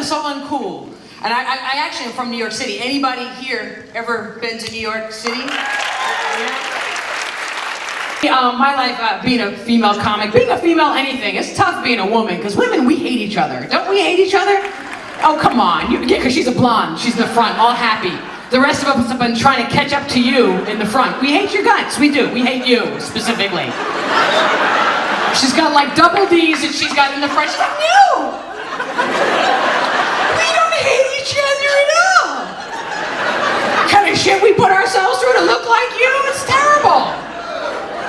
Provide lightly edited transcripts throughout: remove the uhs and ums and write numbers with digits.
so uncool. And I actually am from New York City. Anybody here ever been to New York City? Yeah. My life being a female comic, being a female anything, it's tough being a woman, because women, we hate each other. Don't we hate each other? Oh, come on. Yeah, because she's a blonde. She's in the front, all happy. The rest of us have been trying to catch up to you in the front. We hate your guts. We do. We hate you, specifically. She's got like double D's that she's got in the front. She's like, no! We don't hate each other at all! What kind of shit we put ourselves through to look like you? It's terrible!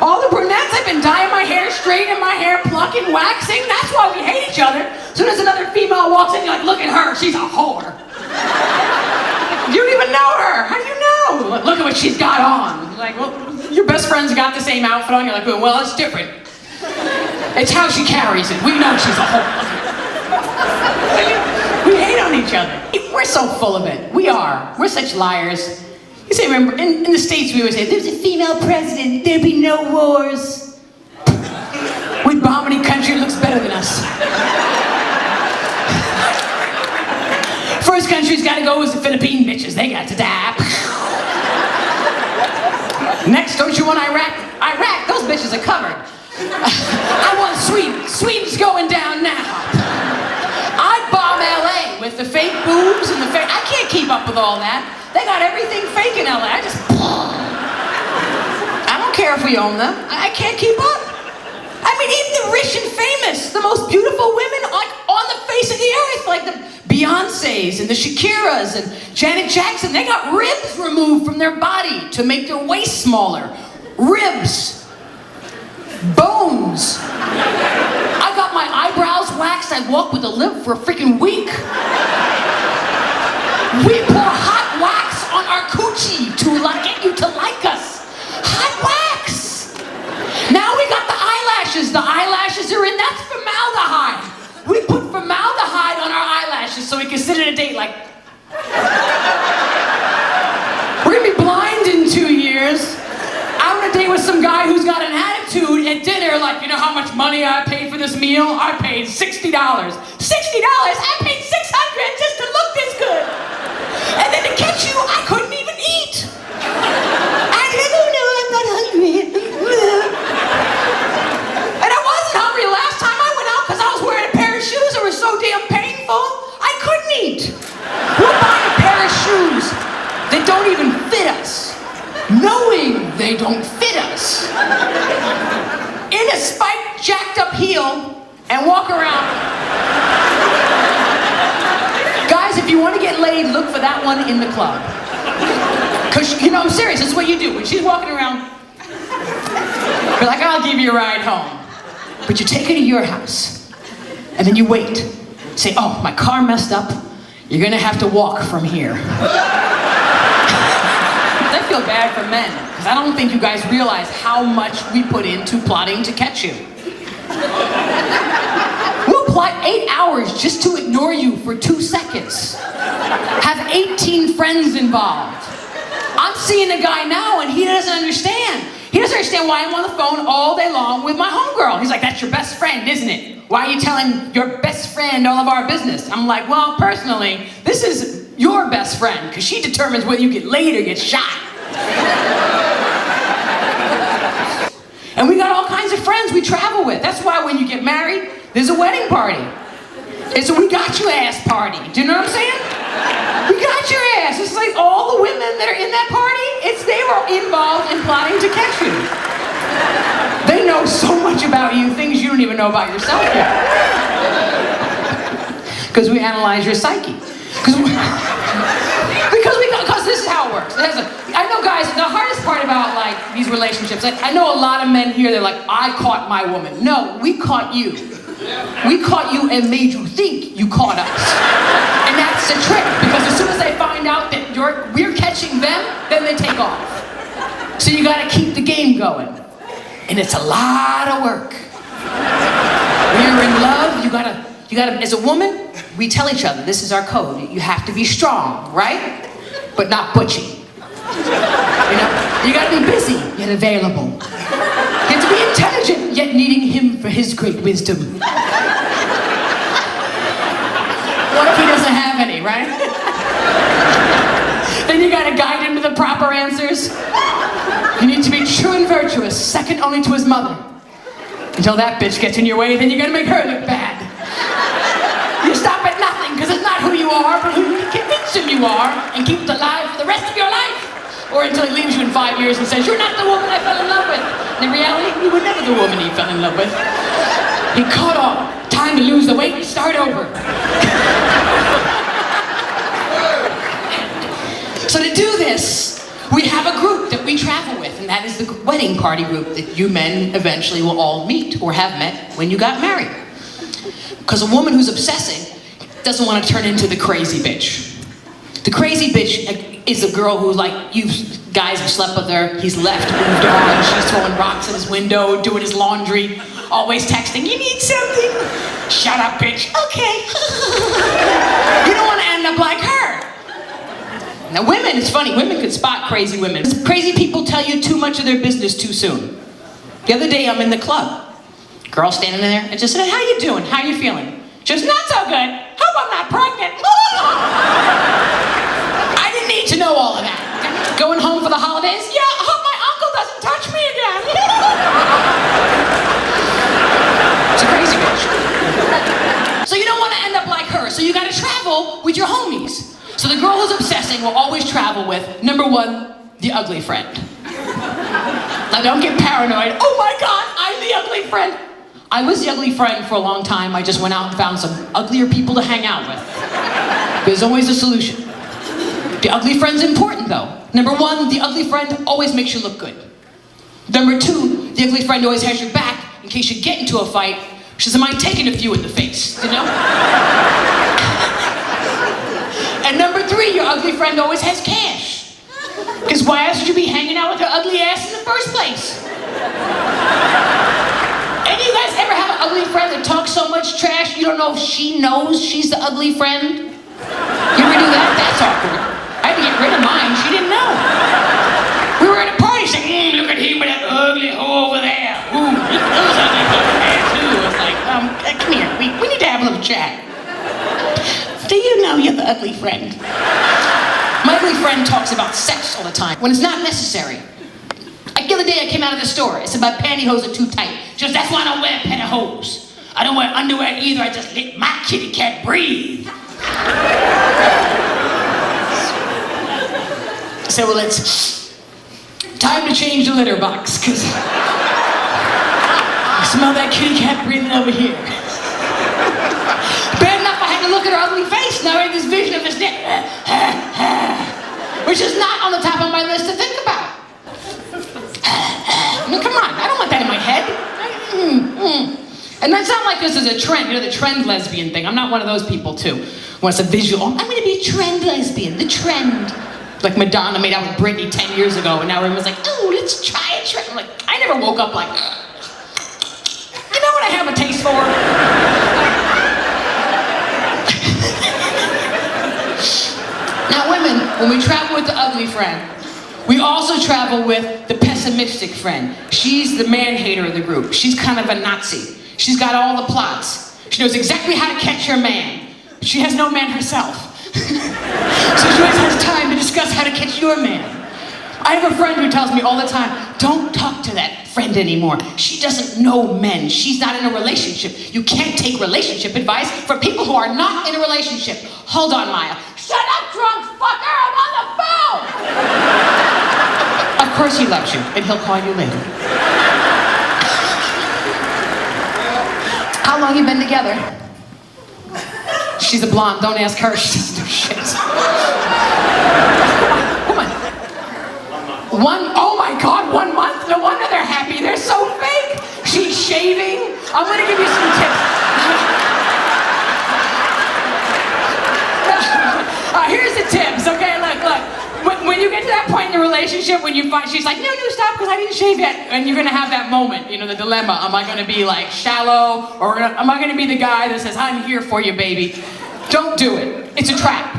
All the brunettes, I've been dyeing my hair, straightening my hair, plucking, waxing. That's why we hate each other. As soon as another female walks in, you're like, look at her, she's a whore. You don't even know her. How do you know? Look at what she's got on. Like, well, your best friend's got the same outfit on. You're like, well, it's different. It's how she carries it. We know she's a whore. We hate on each other. We're so full of it. We are. We're such liars. You say, remember, in the States we always say, there's a female president, there'd be no wars. We'd bomb any country that looks better than us. First country's gotta go is the Philippine bitches. They got to die. Next, don't you want Iraq? Iraq, those bitches are covered. I want Sweden. Sweden's going down now. I'd bomb LA with the fake boobs and the fake... I can't keep up with all that. They got everything fake in LA. I don't care if we own them. I can't keep up. I mean, even the rich and famous, the most beautiful women like on the face of the earth, like the Beyoncés and the Shakiras and Janet Jackson, they got ribs removed from their body to make their waist smaller. Ribs. Bones. I got my eyebrows waxed. I'd walk with a limp for a freaking week. We pour hot wax on our coochie to get you to like us. Hot wax. Now we got the eyelashes. The eyelashes are in. That's formaldehyde. We put formaldehyde on our eyelashes so we can sit at a date like... We're gonna be blind in 2 years. I'm on a date with some guy who's got an attitude at dinner like, you know how much money I paid for this meal? I paid $60. $60? I paid $600 just to look this good. And then to catch you, I couldn't even eat. I said, oh no, I'm not hungry. And I wasn't hungry last time I went out because I was wearing a pair of shoes that were so damn painful, I couldn't eat. We'll buy a pair of shoes that don't even fit us, knowing they don't fit us, in a spiked, jacked up heel, and walk around. Guys, if you want to get laid, look for that one in the club. Because, you know, I'm serious, this is what you do. When she's walking around, you're like, I'll give you a ride home. But you take her to your house, and then you wait. Say, oh, my car messed up. You're gonna have to walk from here. I feel bad for men, because I don't think you guys realize how much we put into plotting to catch you. We'll plot 8 hours just to ignore you for 2 seconds. Have 18 friends involved. I'm seeing a guy now and he doesn't understand. He doesn't understand why I'm on the phone all day long with my homegirl. He's like, that's your best friend, isn't it? Why are you telling your best friend all of our business? I'm like, well, personally, this is your best friend, because she determines whether you get laid or get shot. And we got all kinds of friends we travel with. That's why when you get married, there's a wedding party. It's a we got your ass party. Do you know what I'm saying? We got your ass. It's like all the women that are in that party, they were involved in plotting to catch you. They know so much about you, things you don't even know about yourself yet. Because we analyze your psyche. Because this is how it works. I know, guys, the hardest part about like these relationships, I know a lot of men here, they're like, I caught my woman. No, we caught you. We caught you and made you think you caught us. And that's the trick, because as soon as they find out that we're catching them, then they take off. So you gotta keep the game going. And it's a lot of work. When you're in love, you gotta, as a woman, we tell each other, this is our code. You have to be strong, right? But not butchy. You know? You gotta be busy, yet available. You have to be intelligent, yet needing him for his great wisdom. What if he doesn't right? Then you gotta guide him to the proper answers. You need to be true and virtuous, second only to his mother. Until that bitch gets in your way, then you're gonna make her look bad. You stop at nothing, because it's not who you are, but who you convince him you are, and keep it alive for the rest of your life. Or until he leaves you in 5 years and says, you're not the woman I fell in love with. And in reality, you were never the woman he fell in love with. He caught on. Time to lose the weight and start over. So to do this, we have a group that we travel with, and that is the wedding party group that you men eventually will all meet or have met when you got married. Because a woman who's obsessing doesn't want to turn into the crazy bitch. The crazy bitch is a girl who, like, you guys have slept with her, he's left, moved on, she's throwing rocks at his window, doing his laundry, always texting, you need something? Shut up, bitch. Okay. You don't want to end up like her. Now women, it's funny, women can spot crazy women. Crazy people tell you too much of their business too soon. The other day I'm in the club. Girl standing there and just said, how you doing? How you feeling? She goes, not so good. Hope I'm not pregnant. I didn't need to know all of that. Going home for the holidays? Yeah, I hope my uncle doesn't touch me again. It's a crazy bitch. So you don't want to end up like her, so you gotta travel with your homies. So the girl who's obsessing will always travel with, number one, the ugly friend. Now don't get paranoid. Oh my God, I'm the ugly friend. I was the ugly friend for a long time. I just went out and found some uglier people to hang out with. There's always a solution. The ugly friend's important though. Number one, the ugly friend always makes you look good. Number two, the ugly friend always has your back in case you get into a fight. She says, am I taking a few in the face, you know? And number three, your ugly friend always has cash. Because why else would you be hanging out with her ugly ass in the first place? Any of you guys ever have an ugly friend that talks so much trash you don't know if she knows she's the ugly friend? You ever do that? That's awkward. I had to get rid of mine. She didn't know. We were at a party saying, look at him with that ugly hoe over there. Ooh, he knows ugly over there too. I was like, come here. We need to have a little chat. Do you know you're the ugly friend? My ugly friend talks about sex all the time when it's not necessary. Like the other day I came out of the store. It said my pantyhose are too tight. She goes, that's why I don't wear pantyhose. I don't wear underwear either. I just let my kitty cat breathe. I said, well, it's time to change the litter box, because I smell that kitty cat breathing over here. Bad enough I had to look at her ugly face. Now I had this vision of this neck, which is not on the top of my list to think about. I mean, come on, I don't want that in my head. And that's not like this is a trend, you know, the trend lesbian thing. I'm not one of those people, too. When it's a visual, I'm gonna be a trend lesbian, the trend. Like Madonna made out with Britney 10 years ago, and now everyone's like, oh, let's try a trend. I'm like, I never woke up like, you know what I have a taste for? Now women, when we travel with the ugly friend, we also travel with the pessimistic friend. She's the man-hater of the group. She's kind of a Nazi. She's got all the plots. She knows exactly how to catch her man. But she has no man herself. So she always has time to discuss how to catch your man. I have a friend who tells me all the time, don't talk to that friend anymore. She doesn't know men. She's not in a relationship. You can't take relationship advice from people who are not in a relationship. Hold on, Maya. Shut up, drunk fucker! I'm on the phone! Of course he loves you, and he'll call you later. How long you been together? She's a blonde, don't ask her, she doesn't do shit. Come on. Oh my God, 1 month? No wonder they're happy, they're so fake. She's shaving. I'm gonna give you some tips. Here's the tips, okay, look. When you get to that point in the relationship, when you find, she's like, no, stop, because I didn't shave yet. And you're gonna have that moment, you know, the dilemma. Am I gonna be like shallow, or am I gonna be the guy that says, I'm here for you, baby? Don't do it. It's a trap.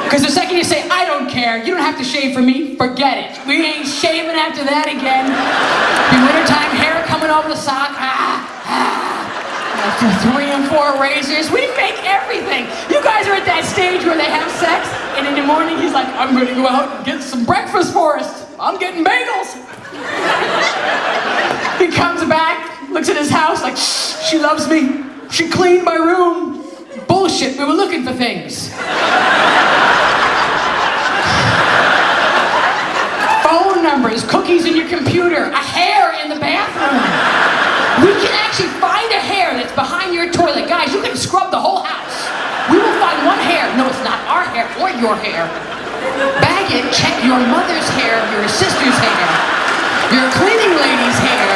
Because the second you say, I don't care, you don't have to shave for me, forget it. We ain't shaving after that again. In wintertime, hair coming over the sock. 3 and 4 razors. We fake everything. You guys are at that stage where they have sex, and in the morning he's like, I'm gonna go out and get some breakfast for us. I'm getting bagels. He comes back, looks at his house like, she loves me. She cleaned my room. Bullshit, we were looking for things. Phone numbers, cookies in your computer, a hair in the bathroom. We can actually find a hair that's behind your toilet. Guys, you can scrub the whole house. We will find one hair. No, it's not our hair or your hair. Bag it, check your mother's hair, your sister's hair, your cleaning lady's hair,